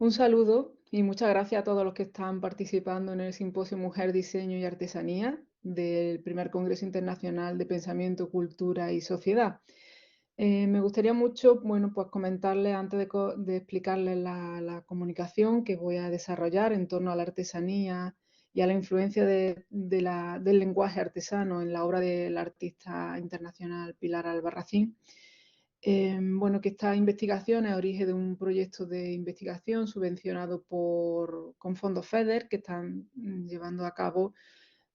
Un saludo y muchas gracias a todos los que están participando en el Simposio Mujer, Diseño y Artesanía del primer Congreso Internacional de Pensamiento, Cultura y Sociedad. Me gustaría mucho, bueno, pues comentarles antes de explicarles la comunicación que voy a desarrollar en torno a la artesanía y a la influencia del lenguaje artesano en la obra del artista internacional Pilar Albarracín. Bueno, que esta investigación es origen de un proyecto de investigación subvencionado con fondos FEDER que están llevando a cabo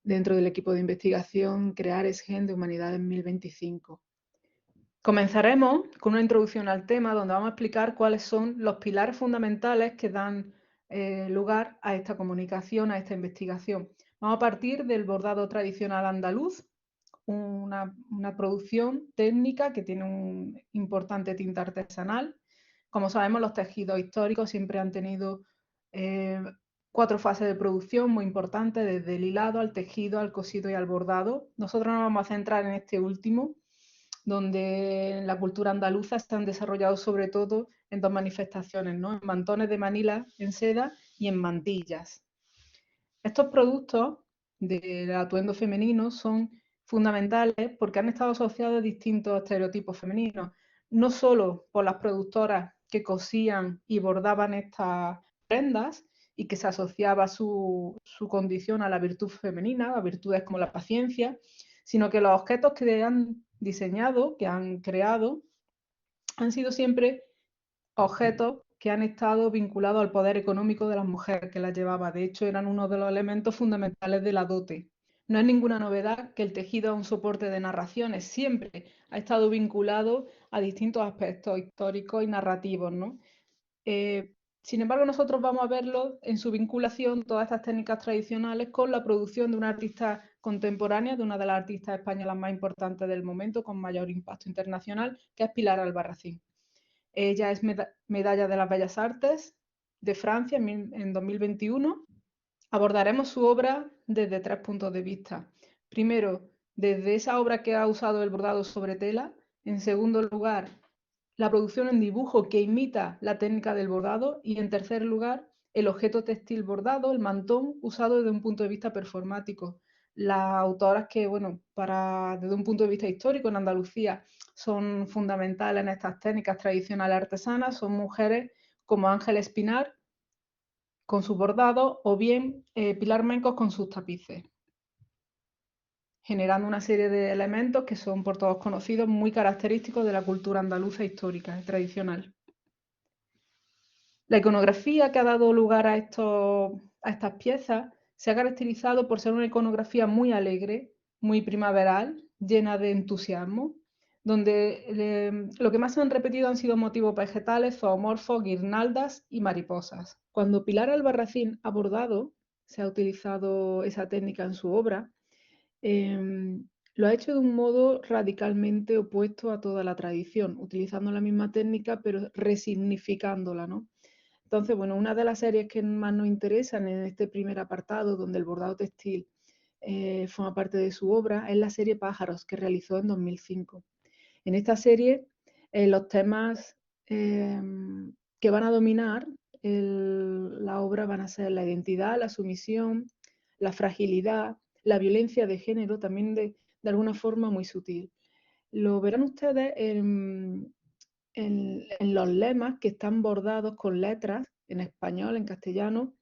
dentro del equipo de investigación Crear Gen de Humanidad en 2025. Comenzaremos con una introducción al tema donde vamos a explicar cuáles son los pilares fundamentales que dan lugar a esta comunicación, a esta investigación. Vamos a partir del bordado tradicional andaluz, una producción técnica que tiene un importante tinte artesanal. Como sabemos, los tejidos históricos siempre han tenido eh, 4 fases de producción muy importantes, desde el hilado al tejido, al cosido y al bordado. Nosotros nos vamos a centrar en este último, donde en la cultura andaluza se han desarrollado sobre todo en 2 manifestaciones, ¿no? En mantones de Manila en seda y en mantillas. Estos productos del atuendo femenino son fundamentales porque han estado asociados a distintos estereotipos femeninos, no solo por las productoras que cosían y bordaban estas prendas y que se asociaba su condición a la virtud femenina, a virtudes como la paciencia, sino que los objetos que han diseñado, que han creado, han sido siempre objetos que han estado vinculados al poder económico de las mujeres que las llevaba. De hecho, eran uno de los elementos fundamentales de la dote. No es ninguna novedad que el tejido es un soporte de narraciones, siempre ha estado vinculado a distintos aspectos históricos y narrativos, ¿no? Sin embargo, nosotros vamos a verlo en su vinculación, todas estas técnicas tradicionales, con la producción de una artista contemporánea, de una de las artistas españolas más importantes del momento, con mayor impacto internacional, que es Pilar Albarracín. Ella es medalla de las Bellas Artes de Francia en 2021. Abordaremos su obra desde 3 puntos de vista. Primero, desde esa obra que ha usado el bordado sobre tela. En segundo lugar, la producción en dibujo que imita la técnica del bordado. Y en tercer lugar, el objeto textil bordado, el mantón, usado desde un punto de vista performático. Las autoras que, bueno, desde un punto de vista histórico en Andalucía son fundamentales en estas técnicas tradicionales artesanas son mujeres como Ángel Espinar con sus bordados o bien Pilar Mencos con sus tapices, generando una serie de elementos que son por todos conocidos muy característicos de la cultura andaluza histórica y tradicional. La iconografía que ha dado lugar a estas piezas se ha caracterizado por ser una iconografía muy alegre, muy primaveral, llena de entusiasmo, donde lo que más se han repetido han sido motivos vegetales, zoomorfos, guirnaldas y mariposas. Cuando Pilar Albarracín ha bordado, se ha utilizado esa técnica en su obra, lo ha hecho de un modo radicalmente opuesto a toda la tradición, utilizando la misma técnica pero resignificándola, ¿no? Entonces, bueno, una de las series que más nos interesan en este primer apartado, donde el bordado textil forma parte de su obra, es la serie Pájaros, que realizó en 2005. En esta serie, los temas que van a dominar la obra van a ser la identidad, la sumisión, la fragilidad, la violencia de género, también de alguna forma muy sutil. Lo verán ustedes en los lemas que están bordados con letras en español, en castellano,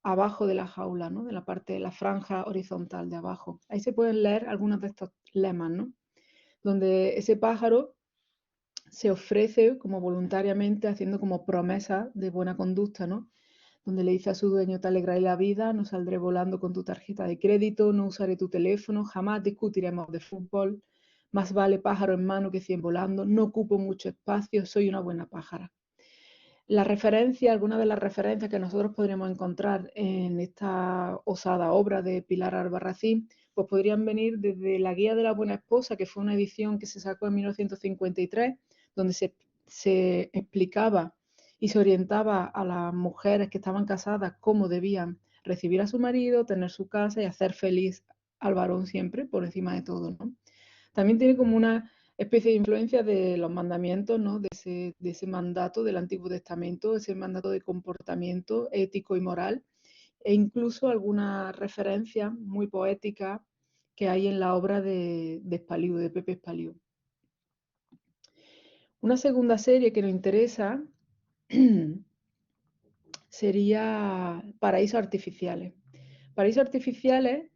abajo de la jaula, ¿no? De la parte de la franja horizontal de abajo. Ahí se pueden leer algunos de estos lemas, ¿no? Donde ese pájaro se ofrece como voluntariamente haciendo como promesa de buena conducta, ¿no? Donde le dice a su dueño: te alegraré la vida, no saldré volando con tu tarjeta de crédito, no usaré tu teléfono, jamás discutiremos de fútbol, más vale pájaro en mano que 100 volando, no ocupo mucho espacio, soy una buena pájara. Algunas de las referencias que nosotros podríamos encontrar en esta osada obra de Pilar Albarracín, pues podrían venir desde la Guía de la Buena Esposa, que fue una edición que se sacó en 1953, donde se explicaba y se orientaba a las mujeres que estaban casadas cómo debían recibir a su marido, tener su casa y hacer feliz al varón siempre, por encima de todo, ¿no? También tiene como especie de influencia de los mandamientos, ¿no? De ese mandato del Antiguo Testamento, ese mandato de comportamiento ético y moral, e incluso algunas referencias muy poéticas que hay en la obra de Espaliu, de Pepe Espaliu. Una segunda serie que nos interesa sería Paraísos Artificiales. Paraísos Artificiales,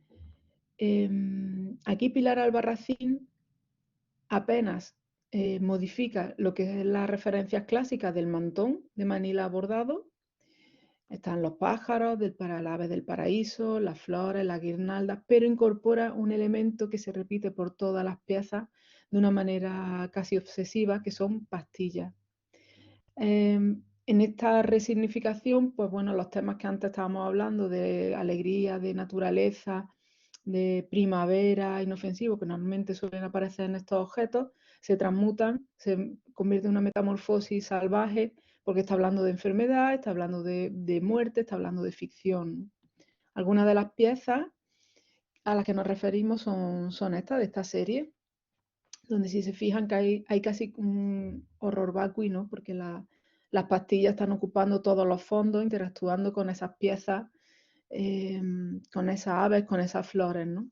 aquí Pilar Albarracín apenas modifica lo que es las referencias clásicas del mantón de Manila bordado. Están los pájaros, el ave del paraíso, las flores, las guirnaldas, pero incorpora un elemento que se repite por todas las piezas de una manera casi obsesiva, que son pastillas. En esta resignificación, pues bueno, los temas que antes estábamos hablando de alegría, de naturaleza, de primavera, inofensivo, que normalmente suelen aparecer en estos objetos, se transmutan, se convierte en una metamorfosis salvaje, porque está hablando de enfermedad, está hablando de muerte, está hablando de ficción. Algunas de las piezas a las que nos referimos son estas, de esta serie, donde si se fijan que hay casi un horror vacui, ¿no? Porque las pastillas están ocupando todos los fondos, interactuando con esas piezas, con esas aves, con esas flores, ¿no?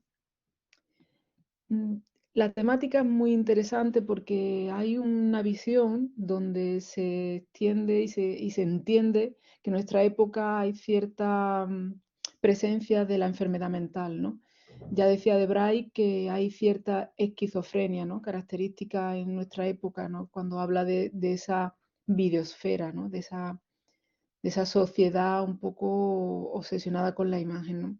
La temática es muy interesante porque hay una visión donde se extiende y se entiende que en nuestra época hay cierta presencia de la enfermedad mental, ¿no? Ya decía Debray que hay cierta esquizofrenia, ¿no? Característica en nuestra época, ¿no? Cuando habla de esa videosfera, ¿no? De esa sociedad un poco obsesionada con la imagen, ¿no?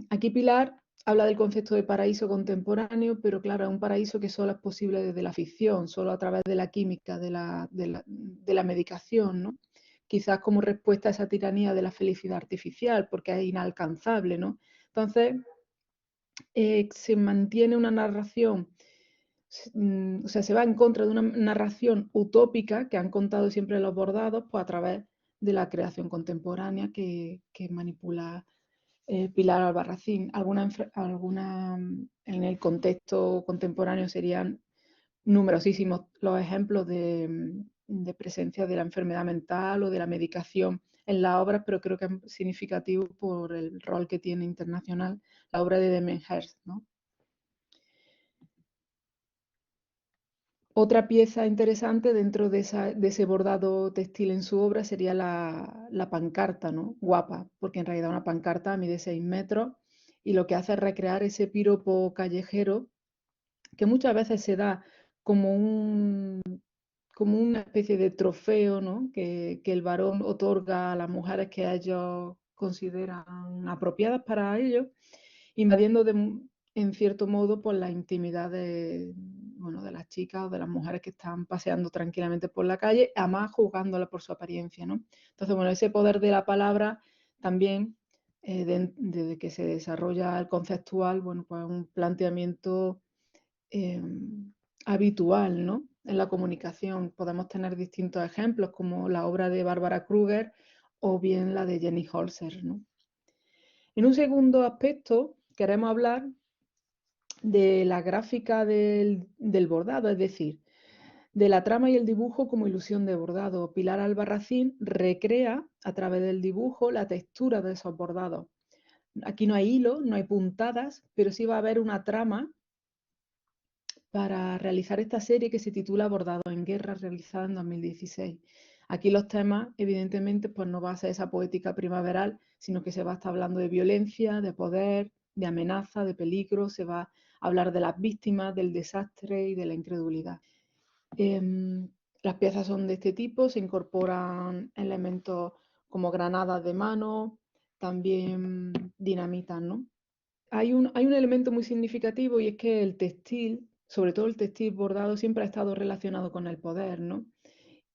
Aquí Pilar habla del concepto de paraíso contemporáneo, pero claro, es un paraíso que solo es posible desde la ficción, solo a través de la química, de la medicación, ¿no? Quizás como respuesta a esa tiranía de la felicidad artificial, porque es inalcanzable, ¿no? Entonces, se mantiene una narración, o sea, se va en contra de una narración utópica que han contado siempre los bordados, pues a través de la creación contemporánea que manipula Pilar Albarracín. En el contexto contemporáneo serían numerosísimos los ejemplos de presencia de la enfermedad mental o de la medicación en las obras, pero creo que es significativo por el rol que tiene internacional la obra de Damien Hirst, ¿no? Otra pieza interesante dentro de ese bordado textil en su obra sería la pancarta, ¿no? Guapa, porque en realidad una pancarta mide 6 metros y lo que hace es recrear ese piropo callejero que muchas veces se da como, como una especie de trofeo, ¿no? Que el varón otorga a las mujeres que ellos consideran apropiadas para ellos, invadiendo en cierto modo por la intimidad bueno, de las chicas o de las mujeres que están paseando tranquilamente por la calle, además juzgándolas por su apariencia, ¿no? Entonces, bueno, ese poder de la palabra también, desde que se desarrolla el conceptual, bueno, pues un planteamiento eh, habitual, ¿no? En la comunicación. Podemos tener distintos ejemplos, como la obra de Bárbara Kruger o bien la de Jenny Holzer, ¿no? En un segundo aspecto, queremos hablar de la gráfica del bordado, es decir, de la trama y el dibujo como ilusión de bordado. Pilar Albarracín recrea a través del dibujo la textura de esos bordados. Aquí no hay hilos, no hay puntadas, pero sí va a haber una trama para realizar esta serie que se titula Bordado en Guerra, realizada en 2016. Aquí los temas, evidentemente, pues no va a ser esa poética primaveral, sino que se va a estar hablando de violencia, de poder, de amenaza, de peligro, se va a hablar de las víctimas, del desastre y de la incredulidad. Las piezas son de este tipo, se incorporan elementos como granadas de mano, también dinamitas, ¿no? Hay un elemento muy significativo y es que el textil, sobre todo el textil bordado, siempre ha estado relacionado con el poder, ¿no?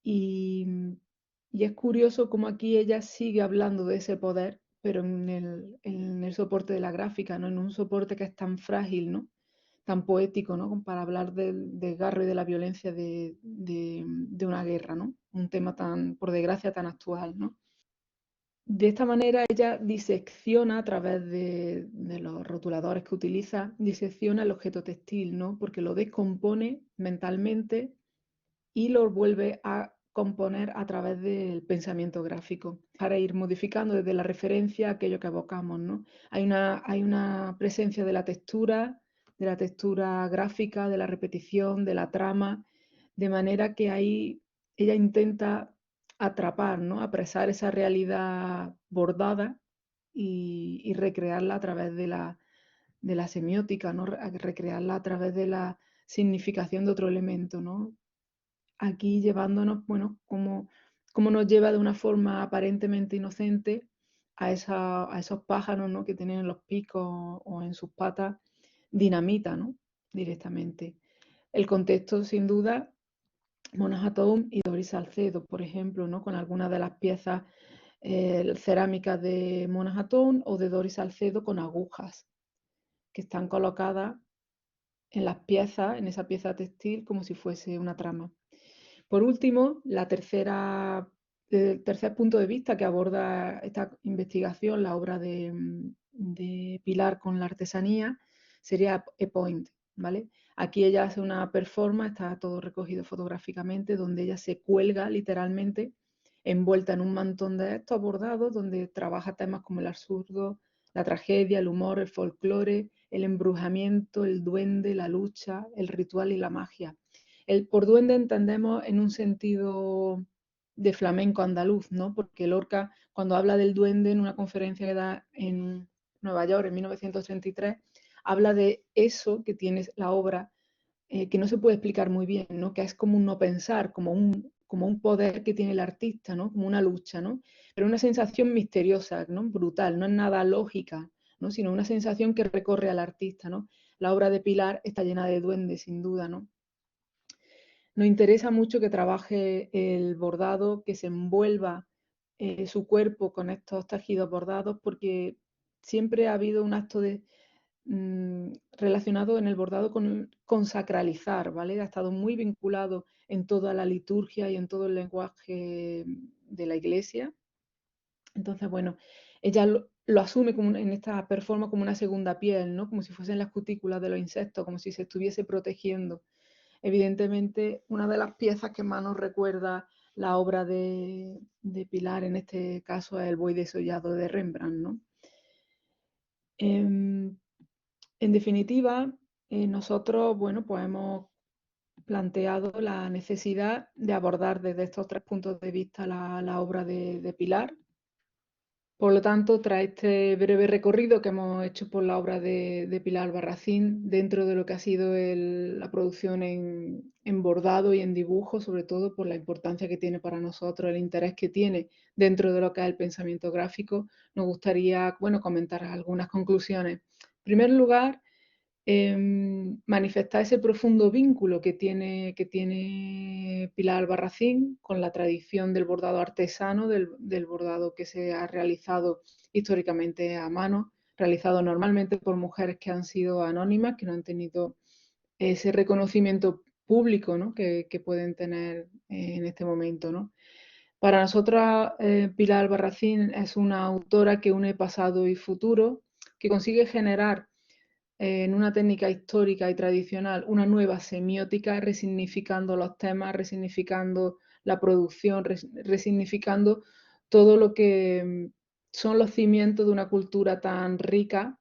Y, y es curioso cómo aquí ella sigue hablando de ese poder, pero en el soporte de la gráfica, ¿no? En un soporte que es tan frágil, ¿no? Tan poético, ¿no? Como para hablar del desgarro y de la violencia de una guerra, ¿no? Un tema tan, por desgracia, tan actual, ¿no? De esta manera ella disecciona a través de los rotuladores que utiliza, disecciona el objeto textil, ¿no? Porque lo descompone mentalmente y lo vuelve a componer a través del pensamiento gráfico, para ir modificando desde la referencia aquello que evocamos, ¿no? Hay una presencia de la textura gráfica, de la repetición, de la trama, de manera que ahí ella intenta atrapar, ¿no? Apresar esa realidad bordada y recrearla a través de la semiótica, ¿no? Recrearla a través de la significación de otro elemento, ¿no? Aquí llevándonos, bueno, como nos lleva de una forma aparentemente inocente a esos pájaros, ¿no? Que tienen en los picos o en sus patas dinamita, ¿no? Directamente. El contexto, sin duda, Mona Hatoum y Doris Salcedo, por ejemplo, ¿no? Con algunas de las piezas cerámicas de Mona Hatoum o de Doris Salcedo con agujas que están colocadas en las piezas, en esa pieza textil, como si fuese una trama. Por último, el tercer punto de vista que aborda esta investigación, la obra de Pilar con la artesanía, sería A Point, ¿vale? Aquí ella hace una performance, está todo recogido fotográficamente, donde ella se cuelga literalmente envuelta en un mantón de estos bordados, donde trabaja temas como el absurdo, la tragedia, el humor, el folclore, el embrujamiento, el duende, la lucha, el ritual y la magia. Por duende entendemos en un sentido de flamenco andaluz, ¿no? Porque Lorca, cuando habla del duende en una conferencia que da en Nueva York en 1933, habla de eso que tiene la obra, que no se puede explicar muy bien, ¿no? Que es como un no pensar, como un poder que tiene el artista, ¿no? Como una lucha, ¿no? Pero una sensación misteriosa, ¿no? Brutal, no es nada lógica, ¿no? Sino una sensación que recorre al artista, ¿no? La obra de Pilar está llena de duendes, sin duda, ¿no? Nos interesa mucho que trabaje el bordado, que se envuelva su cuerpo con estos tejidos bordados, porque siempre ha habido un acto relacionado en el bordado con sacralizar, ¿vale? Ha estado muy vinculado en toda la liturgia y en todo el lenguaje de la iglesia. Entonces, bueno, ella lo asume como en esta performance como una segunda piel, ¿no? Como si fuesen las cutículas de los insectos, como si se estuviese protegiendo. Evidentemente, una de las piezas que más nos recuerda la obra de Pilar, en este caso, es el Buey desollado de Rembrandt, ¿no? En definitiva, nosotros, bueno, pues hemos planteado la necesidad de abordar desde estos tres puntos de vista la obra de Pilar. Por lo tanto, tras este breve recorrido que hemos hecho por la obra de Pilar Albarracín, dentro de lo que ha sido la producción en bordado y en dibujo, sobre todo por la importancia que tiene para nosotros, el interés que tiene dentro de lo que es el pensamiento gráfico, nos gustaría, bueno, comentar algunas conclusiones. En primer lugar, manifestar ese profundo vínculo que tiene Pilar Albarracín con la tradición del bordado artesano, del bordado que se ha realizado históricamente a mano, realizado normalmente por mujeres que han sido anónimas, que no han tenido ese reconocimiento público, ¿no? que pueden tener en este momento, ¿no? Para nosotras, Pilar Albarracín es una autora que une pasado y futuro, que consigue generar en una técnica histórica y tradicional una nueva semiótica, resignificando los temas, resignificando la producción, resignificando todo lo que son los cimientos de una cultura tan rica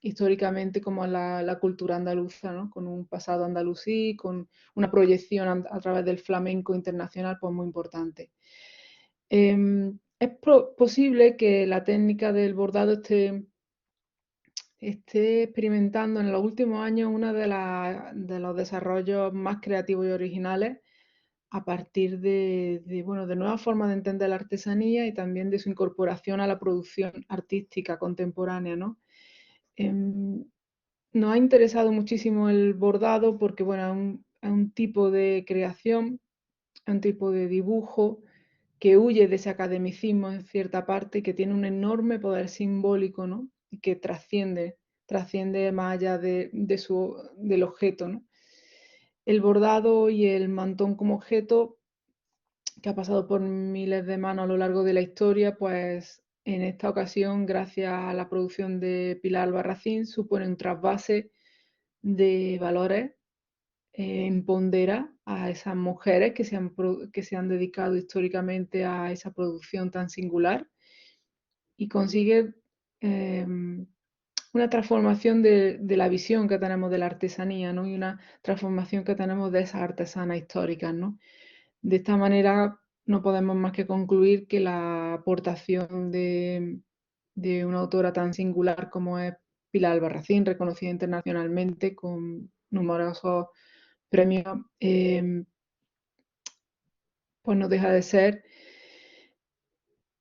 históricamente como la cultura andaluza, ¿no? Con un pasado andalusí, con una proyección a través del flamenco internacional, pues muy importante. Es posible que la técnica del bordado esté experimentando en los últimos años uno de los desarrollos más creativos y originales a partir bueno, de nuevas formas de entender la artesanía y también de su incorporación a la producción artística contemporánea, ¿no? Em, Nos ha interesado muchísimo el bordado porque, bueno, es un tipo de creación, es un tipo de dibujo que huye de ese academicismo en cierta parte y que tiene un enorme poder simbólico, ¿no? Y que trasciende más allá del objeto, ¿no? El bordado y el mantón como objeto, que ha pasado por miles de manos a lo largo de la historia, pues En esta ocasión, gracias a la producción de Pilar Albarracín, supone un trasvase de valores en pondera a esas mujeres que se han dedicado históricamente a esa producción tan singular y consigue una transformación de la visión que tenemos de la artesanía, ¿no? Y una transformación que tenemos de esas artesanas históricas, ¿no? De esta manera no podemos más que concluir que la aportación de una autora tan singular como es Pilar Albarracín, reconocida internacionalmente con numerosos premios, pues no deja de ser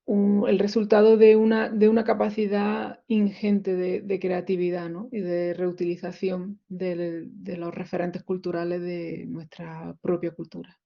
el resultado de una capacidad ingente de creatividad, ¿no? Y de reutilización de los referentes culturales de nuestra propia cultura.